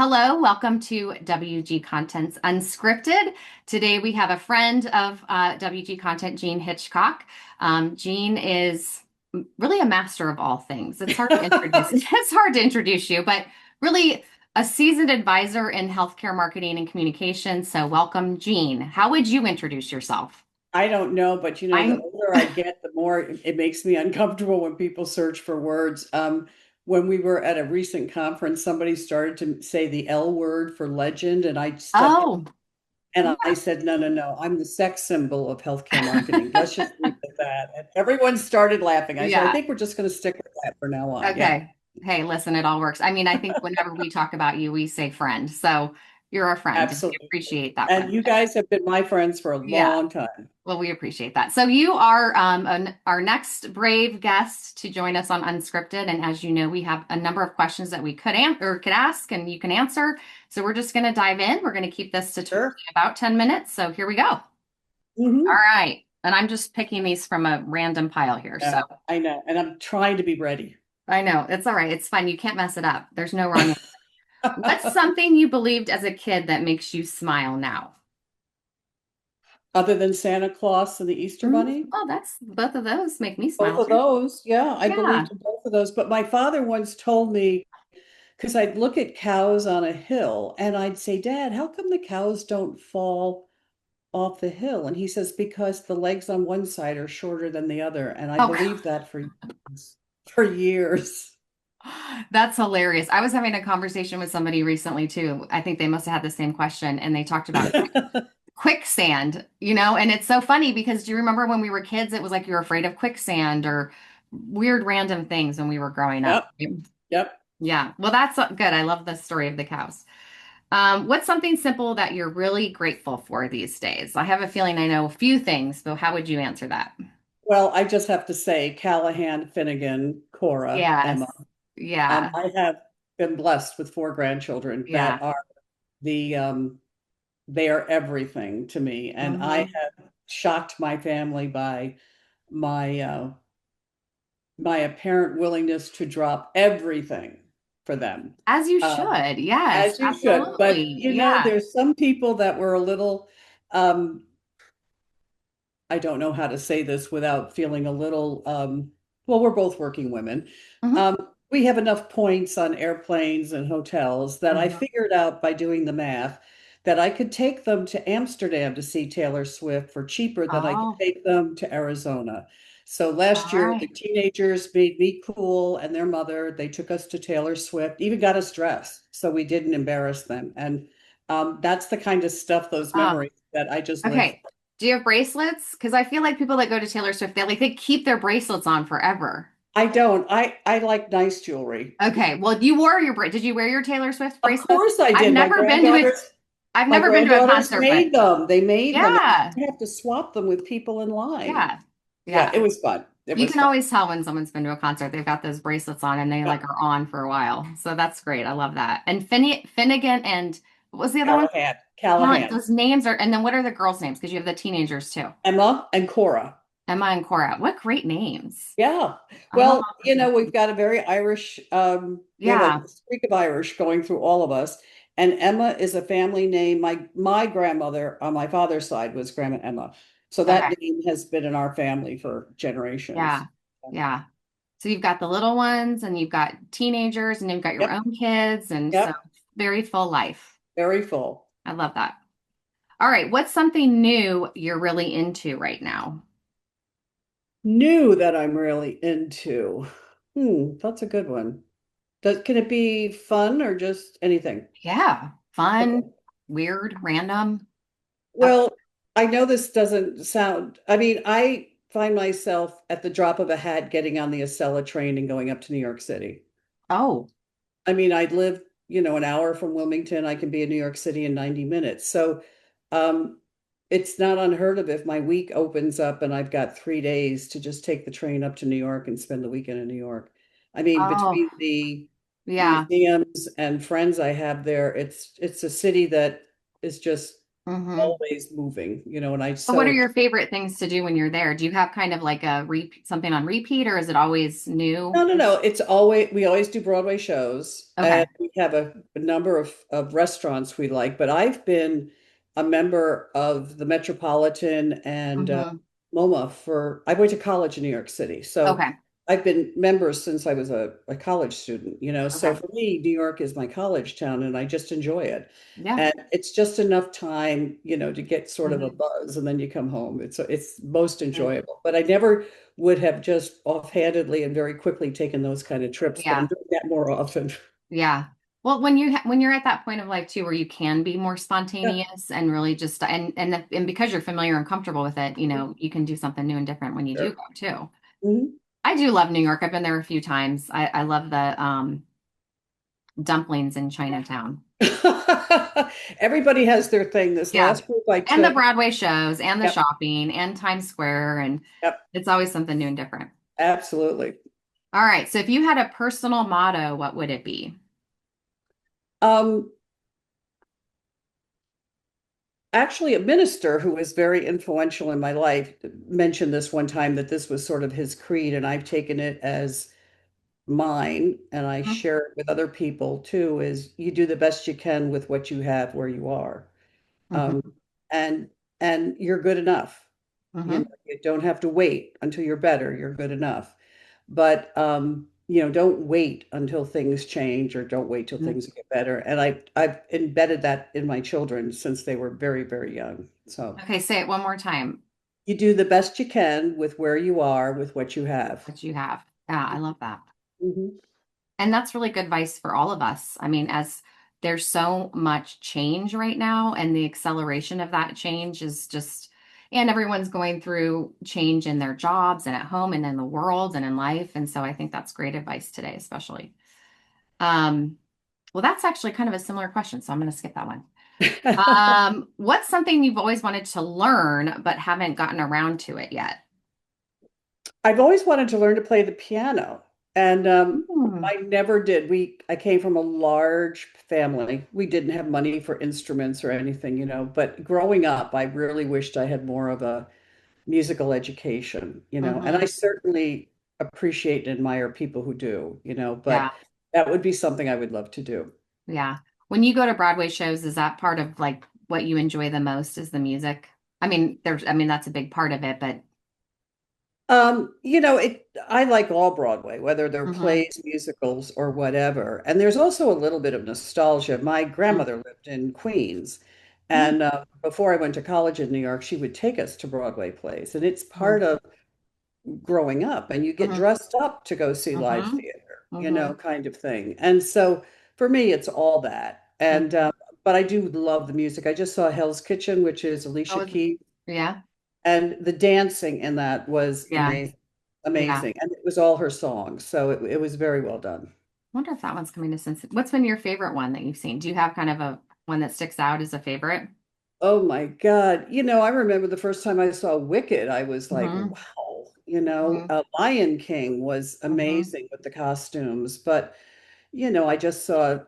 Hello, welcome to WG Content's Unscripted. Today we have a friend of WG Content, Jean Hitchcock. Jean is really a master of all things. It's hard to introduce. It's hard to introduce you, but really a seasoned advisor in healthcare marketing and communication. So welcome, Jean. How would you introduce yourself? I don't know, but the I'm older I get, the more it makes me uncomfortable when people search for words. When we were at a recent conference, somebody started to say the L word for legend, and I stepped oh, and I said, no, no, no, I'm the sex symbol of healthcare marketing. Let's just leave it at that. And everyone started laughing. I said, I yeah. think we're just going to stick with that for now on. Yeah, Okay. Hey, listen, it all works. I mean, I think whenever we talk about you, we say friend. So you're our friend. We absolutely. appreciate that And you friendship. guys have been my friends for a Yeah. long time. Well, we appreciate that. So you are our next brave guest to join us on Unscripted. And as you know, we have a number of questions that we could ask and you can answer. So we're just going to dive in. We're going to keep this to Sure. about 10 minutes. So here we go. All Hmm. right. And I'm just picking these from a random pile here. So Yeah, I know. And I'm trying to be ready. I know it's all right. It's fine. You can't mess it up. There's no wrong. What's something you believed as a kid that makes you smile now? Other than Santa Claus and the Easter Mhm. Bunny? Oh, that's both of those make me Both smile of too. those. Yeah, I Yeah. believed in both of those. But my father once told me, because I'd look at cows on a hill and I'd say, Dad, how come the cows don't fall off the hill? And he says, because the legs on one side are shorter than the other. And I Oh, believed that for years. For years. that's hilarious. I was having a conversation with somebody recently too. I think they must have had the same question and they talked about quicksand, and it's so funny because do you remember when we were kids, it was like you were afraid of quicksand or weird random things when we were growing up. Yep, yep. Yeah. Well, that's good. I love the story of the cows. What's something simple that you're really grateful for these days? I have a feeling I know a few things, but how would you answer that? Well, I just have to say, Callahan, Finnegan, Cora, Yes. Emma. Yeah. I have been blessed with four grandchildren Yeah. that are the they are everything to me. And I Hmm. have shocked my family by my my apparent willingness to drop everything for them. As you Um, should. Yes, as you should. But absolutely. Yeah. there's some people that were a little um, I don't know how to say this without feeling a little well, we're both working women. Hmm. Um, we have enough points on airplanes and hotels that I Hmm. figured out by doing the math that I could take them to Amsterdam to see Taylor Swift for cheaper than I could Oh, take them to Arizona. So all last year, the right. teenagers made me cool and their mother, they took us to Taylor Swift, even got us dressed so we didn't embarrass them. And that's the kind of stuff, those Oh, memories that I just live okay. Do you have bracelets? Because I feel like people that go to Taylor Swift, they keep their bracelets on forever. I don't. I like nice jewelry. Okay. Well, you wore your did you wear your Taylor Swift Of bracelets? course I I've did. never been to it. I've My never been to a granddaughters concert, but made them. They made them. yeah. You have to swap them with people in line. Yeah. Yeah, Yeah. it was fun. It You was can fun. always tell when someone's been to a concert. They've got those bracelets on and they Yeah. like are on for a while. So that's great. I love that. And Finnegan and what was the other one? Callahan. Talent. Callahan. Those names are, and then what are the girls' names? Because you have the teenagers too. Emma and Cora. Emma and Cora. What great names. Yeah. Oh, Well, we've got a very Irish, we have yeah. a streak of Irish going through all of us. And Emma is a family name. My grandmother on my father's side was Grandma Emma. So that Okay. name has been in our family for generations. Yeah. Yeah. So you've got the little ones and you've got teenagers and you've got your Yep. own kids. And so Yep. very full life. Very full. I love that. All right. What's something new you're really into right now? New that I'm really into. That's a good one. Can it be fun or just anything? Yeah. Okay. Fun, weird, random. Up. Well, I know this doesn't sound, I mean, I find myself at the drop of a hat getting on the Acela train and going up to New York City. Oh, I mean, I live, an hour from Wilmington. I can be in New York City in 90 minutes. So, um, it's not unheard of if my week opens up and I've got 3 days to just take the train up to New York and spend the weekend in New York. I mean, oh, between the yeah. museums and friends I have there, it's a city that is just Hmm. always moving, and I But what so are your favorite things to do when you're there? Do you have kind of like a repeat, something on repeat, or is it always new? no, no, no. We always do Broadway shows, and Okay. we have a number of restaurants we like. But I've been a member of the Metropolitan and Hmm. MoMA I went to college in New York City. So Okay. I've been members since I was a college student. So Okay. for me, New York is my college town, and I just enjoy it. Yeah. And it's just enough time to get sort of a Hmm. buzz, and then you come home. It's most enjoyable. But I never would have just offhandedly and very quickly taken those kind of trips, but I'm Yeah. doing that more often. Yeah. Well, when you're at that point of life too, where you can be more Yeah, spontaneous and really just and because you're familiar and comfortable with it, you can do something new and different when you do sure. go too. Mhm. I do love New York. I've been there a few times. I love the dumplings in Chinatown. Everybody has their thing. This Yeah. last group I And the took, Broadway shows and the yep, shopping and Times Square and yep, it's always something new and different. absolutely. All right. So if you had a personal motto, what would it be? Um, Actually, a minister who was very influential in my life mentioned this one time that this was sort of his creed, and I've taken it as mine, and I share it with other people too, is you do the best you can with what you have where you are. Um, Mm-hmm. and and you're good enough. Mm-hmm. You don't have to wait until you're better. You're good enough. But don't wait until things change or don't wait till things get better. And I've embedded that in my children since they were very, very young. So Okay, say it one more time. you do the best you can with where you are, with what you have. What you have. Yeah, I love that. Mhm. And that's really good advice for all of us. I mean, as there's so much change right now, and the acceleration of that change is just, and everyone's going through change in their jobs and at home and in the world and in life. And so I think that's great advice today, especially. Um, well, that's actually kind of a similar question, so I'm going to skip that one. What's something you've always wanted to learn but haven't gotten around to it yet? I've always wanted to learn to play the piano, and Hmm. I never did. I came from a large family. We didn't have money for instruments or anything. But growing up, I really wished I had more of a musical education. And I Hmm. certainly appreciate and admire people who do. Yeah. But that would be something I would love to do. Yeah. When you go to Broadway shows, is that part of like what you enjoy the most is the music? I mean, that's a big part of it, but I like all Broadway, whether they're hmm. plays, musicals, or whatever. And there's also a little bit of nostalgia. My grandmother lived in Queens, and before I went to college in New York, she would take us to Broadway plays, and it's Hmm. part of growing up, and you get Hmm. dressed up to go see live Hmm. theater, Hmm. kind of thing. And so for me, it's all that. And Hmm. but I do love the music. I just saw Hell's Kitchen, which is Alicia Oh, Keys. yeah. And the dancing in that was Yeah. amazing, Yeah. amazing. And it was all her songs. So it was very well done. Wonder if that one's coming to Cincinnati. What's been your favorite one that you've seen? Do you have kind of a one that sticks out as a favorite? Oh my God. I remember the first time I saw Wicked, I was like, Hmm. wow. Hmm. Lion King was Hmm. amazing with the costumes. But, I just saw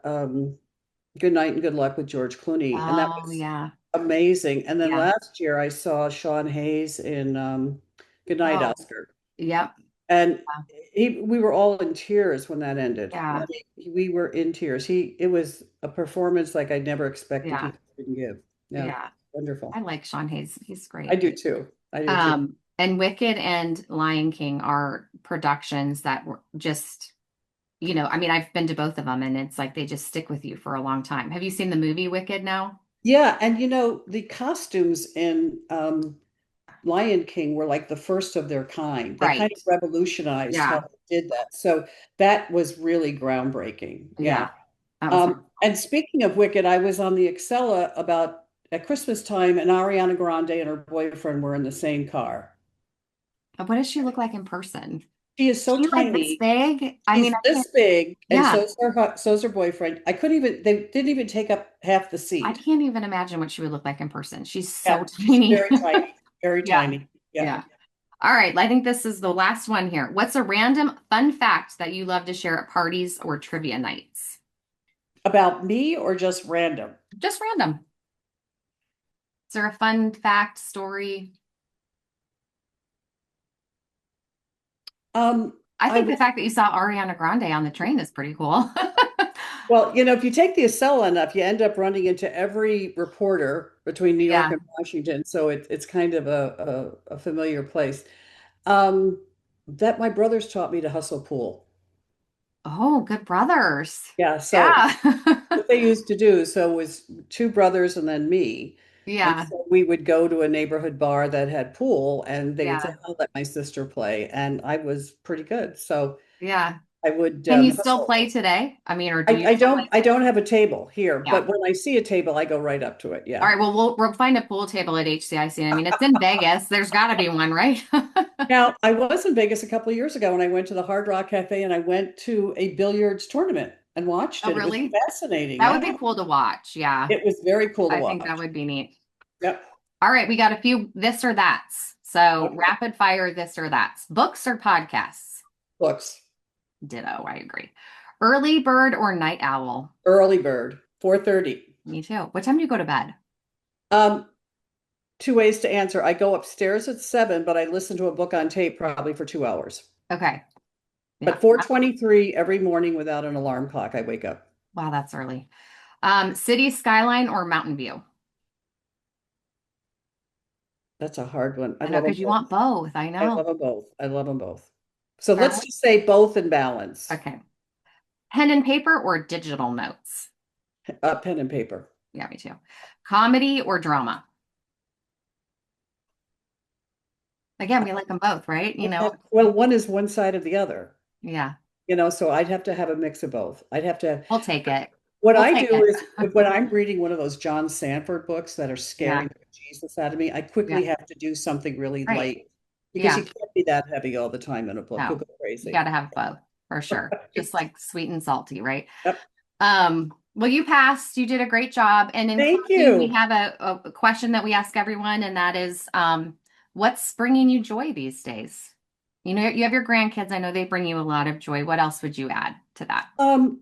Good Night and Good Luck with George Clooney, and that Oh, was yeah. amazing. And then Yeah. last year I saw Sean Hayes in Good Night, Oh, Oscar. yep. And Yeah. we were all in tears when that ended. I Yeah. mean, we were in tears. It was a performance like I never expected he Yeah. could give. Yeah, Yeah. I wonderful. like Sean Hayes. He's I great. do too. I do too. And Wicked and Lion King are productions that were just, I mean, I've been to both of them and it's like they just stick with you for a long time. Have you seen the movie Wicked now? Yeah, and the costumes in Lion King were like the first of their kind. They kind Right. of revolutionized how Yeah. they did that. So that was really groundbreaking. Yeah. Yeah. That was wonderful. And speaking of Wicked, I was on the Excella about at Christmas time, and Ariana Grande and her boyfriend were in the same car. But what does she look like in person? She is so She like this tiny. big? I mean, She's I this can't, big, and yeah, so's her boyfriend. I couldn't even they didn't even take up half the I seat. can't even imagine what she would look like in person. She's so Yeah, she's tiny. very tiny, very Yeah. tiny. Yeah. Yeah. All right. I think this is the last one here. What's a random fun fact that you love to share at parties or trivia nights? About me or just random? Just random. Is there a fun fact, story? I I think the was fact that you saw Ariana Grande on the train is pretty cool. Well, if you take the Acela enough, you end up running into every reporter between New York Yeah. and Washington. So it's kind of a familiar place. Um, that my brothers taught me to hustle pool. Oh, good brothers. Yeah, so Yeah. what they used to do, so it was two brothers and then me. And Yeah. so we would go to a neighborhood bar that had pool and they would say, Yeah. I'll let my sister play. And I was pretty good. So Yeah. I would Can you still hustle. play today? I mean, or do you still play I today? don't have a table here, Yeah. but when I see a table, I go right up to it. All Yeah. right. Well, we'll find a pool table at HCIC. I mean, it's in Vegas. There's got to be one, right? Now, I was in Vegas a couple of years ago and I went to the Hard Rock Cafe and I went to a billiards tournament and watched Oh, it. It was really? fascinating. That would Yeah. be cool to watch. Yeah. It was very cool to I think that watch. would be neat. Yep. All right. We got a few this or that's. So Okay. rapid fire this or that's. Books or podcasts? Books. Ditto. I agree. Early bird or night owl? Early bird, 4:30. Me too. What time do you go to bed? Um, Two ways to answer. I go upstairs at 7, but I listen to a book on tape probably for 2 hours. Okay. Yeah. But 4:23 every morning without an alarm clock, I wake up. Wow, that's early. City skyline or mountain view? That's a hard one. I I know love them because you want both. both. I I know. love them both. I love them both. So All let's right. just say both in balance. Okay. Pen and paper or digital notes? Pen and paper. Yeah, me too. Comedy or drama? Again, we like them both, right? You know? Well, one is one side of the other, Yeah, so I'd have to have a mix of both. I'd have to, we'll take it. what We'll I take do it. is when I'm reading one of those John Sanford books that are Yeah, scaring the Jesus out of me, I yeah, quickly have to do something really right. light because Yeah, you can't be that heavy all the time in a book. You'll no, go you got crazy. to have both for sure. Just like sweet and salty, right? Yep. Well, you passed. You did a great job. And in Thank closing, we you. have a question that we ask everyone, and that is, what's bringing you joy these days? You know, you have your grandkids. I know they bring you a lot of joy. What else would you add to that? Um,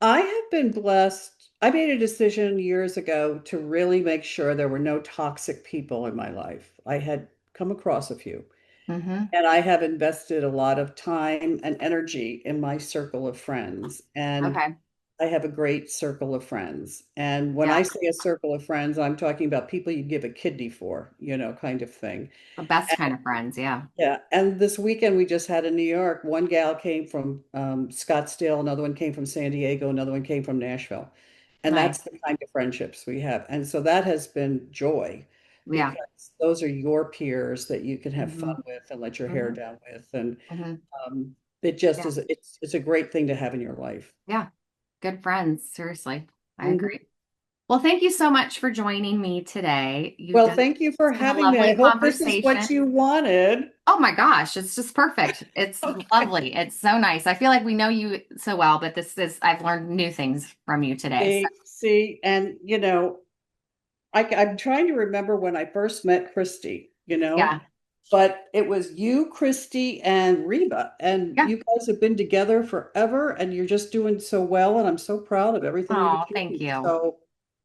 I have been blessed. I made a decision years ago to really make sure there were no toxic people in my life. I had come across a few. Mm-hmm. And I have invested a lot of time and energy in my circle of friends. And Okay. I have a great circle of friends. And when I Yeah. say a circle of friends, I'm talking about people you give a kidney for, kind of thing. The best kind of friends. Yeah. Yeah. And this weekend we just had in New York, one gal came from Scottsdale, another one came from San Diego, another one came from Nashville. And that's Nice. the kind of friendships we have. And so that has been joy Yeah. because those are your peers that you can have Mm-hmm. fun with and let your hair Mm-hmm. down with. And Mm-hmm. it just Yeah. is, it's a great thing to have in your life. Yeah. Good friends. Seriously. I Mhm. agree. Well, thank you so much for joining me today. You've Well, done, thank you for it's been a having me. I lovely hope this is conversation. what you wanted. Oh my gosh, it's just perfect. It's Okay. lovely. It's so nice. I feel like we know you so well, but I've learned new things from you today. So, See, and I'm trying to remember when I first met Christy, yeah. but it was you, Christy, and Reba, and Yeah. you guys have been together forever, and you're just doing so well, and I'm so proud of everything you've Oh, thank achieved. you. So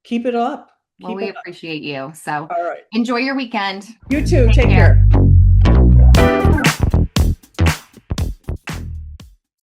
keep it up. Well, Keep we it up. appreciate you. So All right. enjoy your weekend. You too. Take Take care. care.